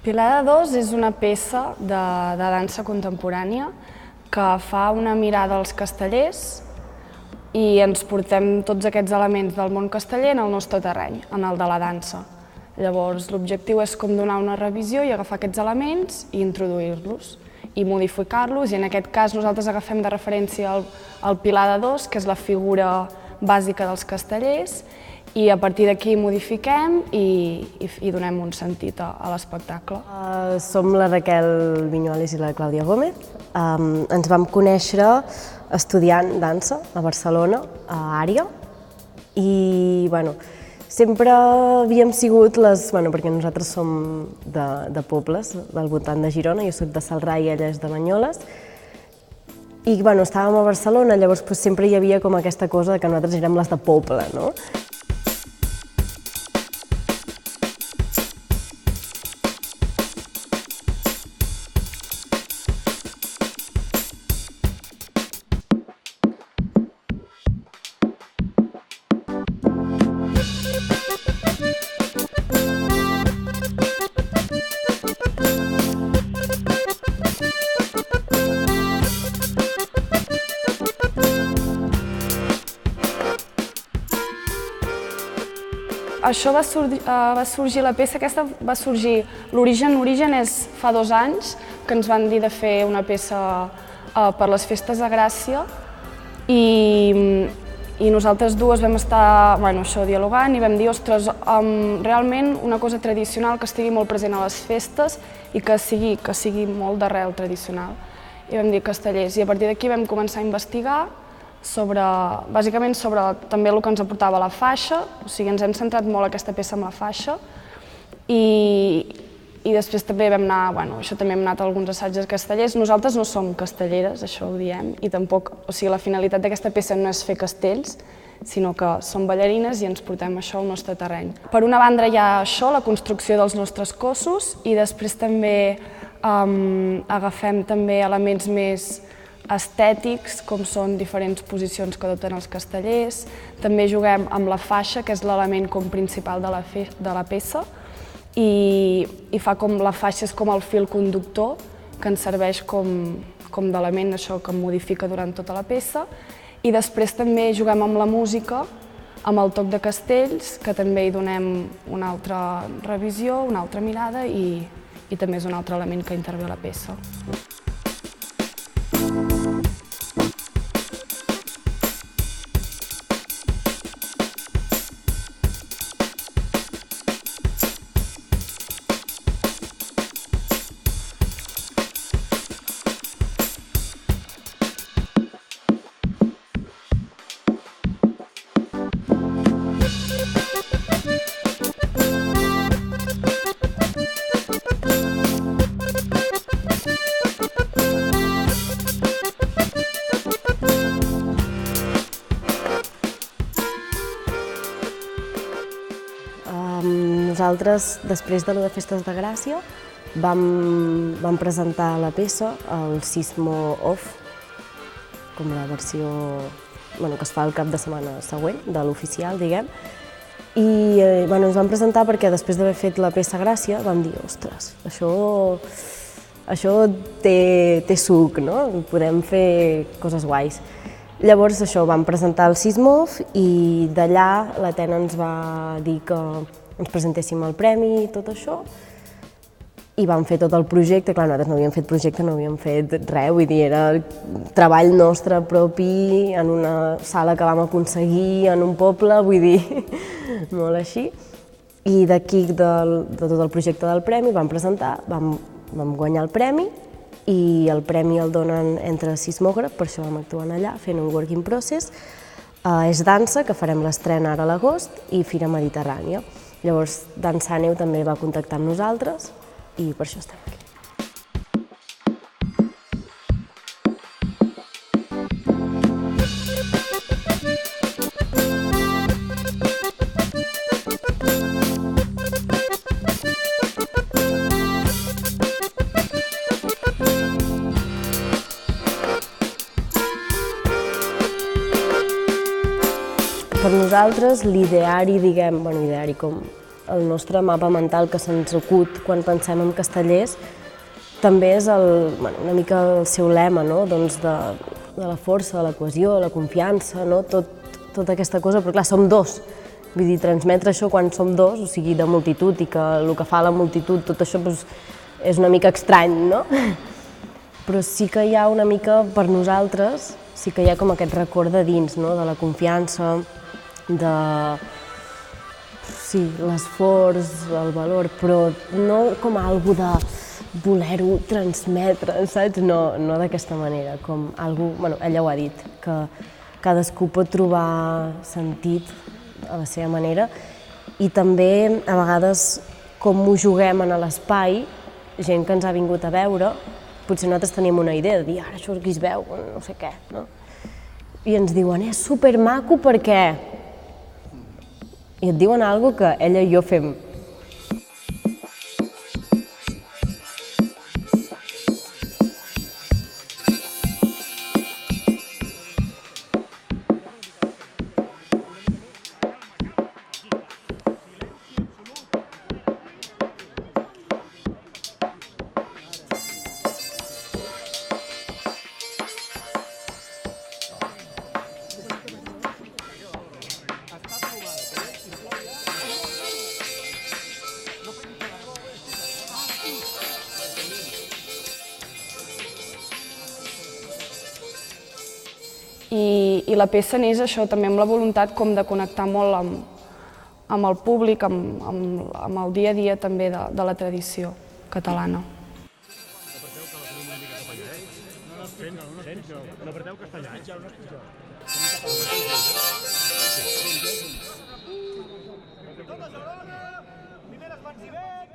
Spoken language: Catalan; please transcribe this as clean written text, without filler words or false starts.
Pilar de Dos és una peça de dansa contemporània que fa una mirada als castellers i ens portem tots aquests elements del món casteller en el nostre terreny, en el de la dansa. Llavors, l'objectiu és com donar una revisió i agafar aquests elements i introduir-los i modificar-los, i en aquest cas nosaltres agafem de referència el Pilar de Dos, que és la figura bàsica dels castellers, i a partir d'aquí modifiquem i donem un sentit a l'espectacle. Som la Raquel Viñuales i la Clàudia Gómez. Ens vam conèixer estudiant dansa a Barcelona, a Ària, i sempre havíem sigut perquè nosaltres som de pobles del voltant de Girona, jo soc de Celrà i ella és de Banyoles, i estàvem a Barcelona, llavors sempre hi havia com aquesta cosa que nosaltres érem les de poble, no? Això va sorgir, la peça aquesta va sorgir, l'origen és fa 2 anys, que ens van dir de fer una peça per les festes de Gràcia i nosaltres dues vam estar dialogant i vam dir, ostres, realment una cosa tradicional que estigui molt present a les festes i que sigui molt d'arrel tradicional. I vam dir castellers, i a partir d'aquí vam començar a investigar bàsicament sobre també el que ens aportava la faixa, o sigui, ens hem centrat molt aquesta peça amb la faixa i després també vam anar, això també hem anat a alguns assaigs de castellers. Nosaltres no som castelleres, això ho diem, i tampoc, o sigui, la finalitat d'aquesta peça no és fer castells, sinó que som ballarines i ens portem això al nostre terreny. Per una banda hi ha això, la construcció dels nostres cossos, i després també agafem també elements més estètics, com són diferents posicions que adopten els castellers. També juguem amb la faixa, que és l'element principal de la peça, i fa com la faixa és com el fil conductor que ens serveix com d'element això que modifica durant tota la peça. I després també juguem amb la música, amb el toc de castells, que també hi donem una altra revisió, una altra mirada i també és un altre element que intervé a la peça. Nosaltres, després de les festes de Gràcia, vam presentar la peça al Sismo Off, com la versió que es fa el cap de setmana següent, de l'oficial, diguem. I ens vam presentar perquè després d'haver fet la peça Gràcia vam dir, ostres, això té suc, no? Podem fer coses guais. Llavors vam presentar el Sismo Off i d'allà l'Atena ens va dir que ens presentéssim el premi i tot això, i vam fer tot el projecte. Clar, nosaltres no havíem fet projecte, no havíem fet res, vull dir, era el treball nostre propi en una sala que vam aconseguir en un poble, vull dir, molt així. I d'aquí, de tot el projecte del premi, vam presentar, vam guanyar el premi, i el premi el donen entre sismògraf, per això vam actuar allà, fent un work in process. És dansa, que farem l'estrena ara a l'agost, i Fira Mediterrània. Llavors, Dansaneu també va contactar amb nosaltres i per això estem aquí. Per nosaltres, l'ideari, diguem, ideari com el nostre mapa mental que se'ns acut quan pensem en castellers, també és una mica el seu lema, no? Doncs de la força, la cohesió, la confiança, no? Tota aquesta cosa, però clar, som dos. Vull dir, transmetre això quan som dos, o sigui, de multitud, i que el que fa la multitud, tot això és una mica estrany, no? Però sí que hi ha una mica, per nosaltres, sí que hi ha com aquest record de dins, no? De la confiança, de l'esforç, el valor, però no com algo de voler-ho transmetre, saps? No d'aquesta manera, com algo, ella ho ha dit, que cadascú pot trobar sentit a la seva manera i també a vegades com ho juguem en l'espai, gent que ens ha vingut a veure, potser nosaltres tenim una idea de dir ara això aquí es veu, no sé què, no? I ens diuen és supermaco perquè... I et diuen alguna cosa que ella i jo fem. I la peça neix això també amb la voluntat com de connectar molt amb el públic, amb el dia a dia també de la tradició catalana. Totes alhora, primeres mans i veig.